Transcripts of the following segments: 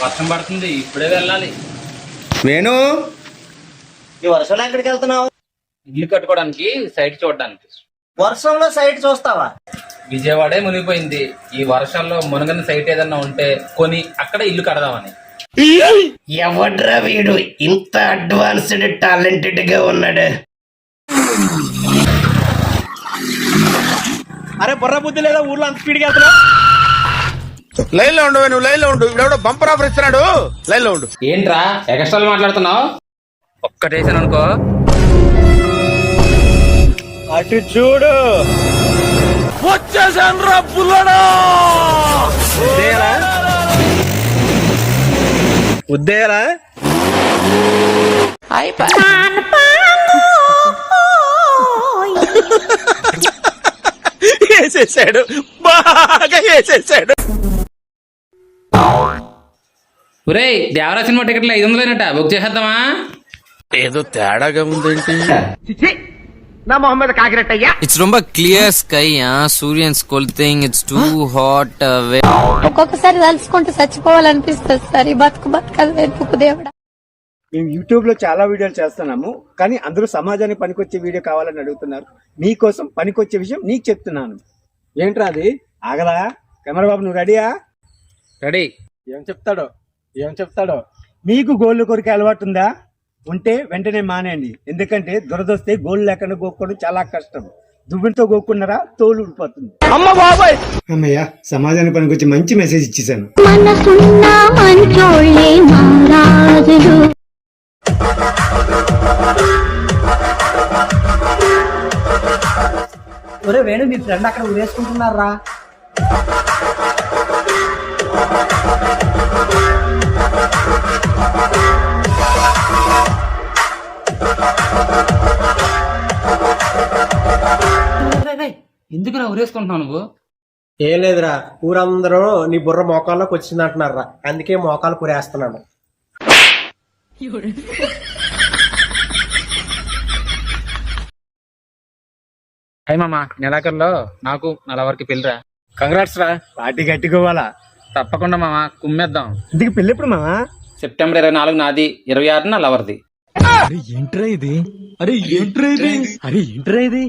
వర్షం పడుతుంది, ఇప్పుడే వెళ్ళాలి. వేణు, ఈ వర్షంలో ఎక్కడికి వెళ్తున్నావు? ఇల్లు కట్టుకోవడానికి సైట్ చూడడానికి. వర్షంలో సైట్ చూస్తావా? విజయవాడే మునిగిపోయింది. ఈ వర్షంలో మునగని సైట్ ఏదన్నా ఉంటే కొని అక్కడ ఇల్లు కడదామని. ఎవడ్రా వీడు ఇంత అడ్వాన్స్డ్ టాలెంటెడ్ గా ఉన్నాడు? అరే బుర్ర బుద్ధి లేదా, ఊర్లో అంత స్పీడ్ గా వెళ్తున్నావు? లైన్ లో ఉండు, నువ్వు లైన్ లో ఉండు. ఇవిడెవడో బంపర్ ఆఫర్ ఇస్తున్నాడు, లైన్ లో ఉండు. ఏంట్రా ఎక్స్ట్రాలు మాట్లాడుతున్నావు? ఒక్కటేసాను అనుకో. అటు చూడు, వచ్చేసాను రా పుల్లడా. ఉద్దేయరా వేసేసాడు, బాగా వేసేసాడు. ఒరే దేవరా సినిమా టికెట్లు 500 బుక్ చేసేద్దామా? ఏదో తేడాగా ఉందేంటి? It's ரொம்ப clear sky, సూర్యన్స్ కొల్తింగ్, it's too hot. ఒక్కొక్కసారి తలుచుకుంటూ చచ్చిపోవాలనిపిస్తుంది సార్. ఈ బతుకదు వెతుకు దేవుడా. మేము యూట్యూబ్ లో చాలా వీడియోలు చేస్తున్నాము, కానీ అందరూ సమాజానికి పనికొచ్చే వీడియో కావాలని అడుగుతున్నారు. మీకోసం పనికొచ్చే విషయం నీకు చెప్తున్నాను. ఏంట్రా అది? ఆగలా కెమెరా బాబు, నువ్వు రెడీయా? రెడీ. ఏం చెప్తాడో మీకు గోళ్ళు కొరికే అలవాటు ఉందా? ఉంటే వెంటనే మానేయండి. ఎందుకంటే దురదొస్తే గోళ్ళు లేకుండా గోక్కోవడం చాలా కష్టం. దువ్వులతో గోక్కున్నారా తోలు ఊడిపోతుంది. అమ్మ బాబాయ్, అమ్మయ్య, సమాజానికి పనికొచ్చి మంచి మెసేజ్ ఇచ్చేసాను. ఒరే వేణు, మీ ఫ్రెండ్ అక్కడ ఉరేసుకుంటున్నారా? ఎందుకు రా ఉరేసుకుంటున్నావు నువ్వు? ఏం లేదురా, ఊరందరూ నీ బుర్ర మోకాల్లోకి వచ్చింది అంటున్నారా, అందుకే మోకాలు కురేస్తున్నాను. హాయ్ మామ, నెలాఖరులో నాకు నలవరికి పెళ్ళిరా. కంగ్రాట్స్ రా. పార్టీ కట్టుకోవాలా? తప్పకుండా మామ, కుమ్మేద్దాం. ఇంటికి పెళ్ళి ఎప్పుడు మామా? సెప్టెంబర్ 24 నాది, 26 లవర్ది. ఏంట్రా ఇది?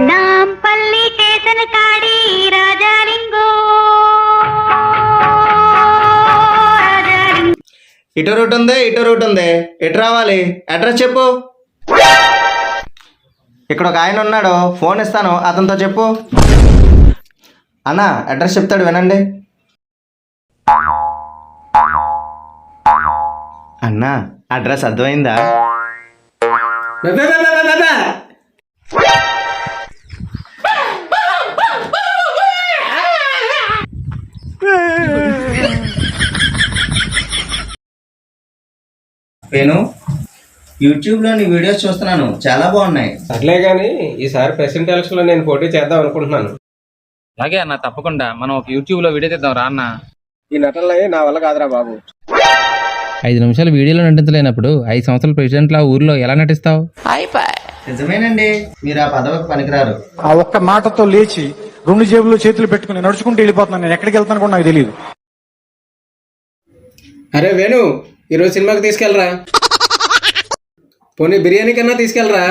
నాంపల్లి కేతన కాడి రాజాలింగో. ఇటు రూట్ ఉంది, ఎటు రావాలి? అడ్రస్ చెప్పు. ఇక్కడ ఒక ఆయన ఉన్నాడు, ఫోన్ ఇస్తాను, అతనితో చెప్పు. అన్నా అడ్రస్ చెప్తాడు, వినండి. అన్నా అడ్రస్ అర్థమైందా? నేను యూట్యూబ్ లో నీ వీడియోస్ చూస్తున్నాను, చాలా బాగున్నాయి. సర్లే గాని ఈసారి ప్రెసిడెంట్ ఎలక్షన్ లో నేను పోటీ చేద్దాం అనుకుంటున్నాను. అలాగే అన్న, తప్పకుండా మనం ఒక యూట్యూబ్ లో వీడియో తీద్దాం రా అన్న. ఈ నటనలో నా వల్ల కాదురా బాబు. 5 నిమిషాలు వీడియోలో నటించలేనప్పుడు 5 సంవత్సరాల ప్రెసిడెంట్ లా ఊర్లో ఎలా నటిస్తావు? నిజమేనండి, మీరు ఆ పదవికి పనికిరారు. ఆ ఒక్క మాటతో లేచి 2 జేబుల్లో చేతులు పెట్టుకుని నడుచుకుంటూ వెళ్ళిపోతున్నాను. నేను ఎక్కడికి వెళ్తాను కూడా నాకు తెలియదు. అరే వేణు, ఈరోజు సినిమాకి తీసుకెళ్ళరా, పోనీ బిర్యానీ కన్నా తీసుకెళ్ళరా.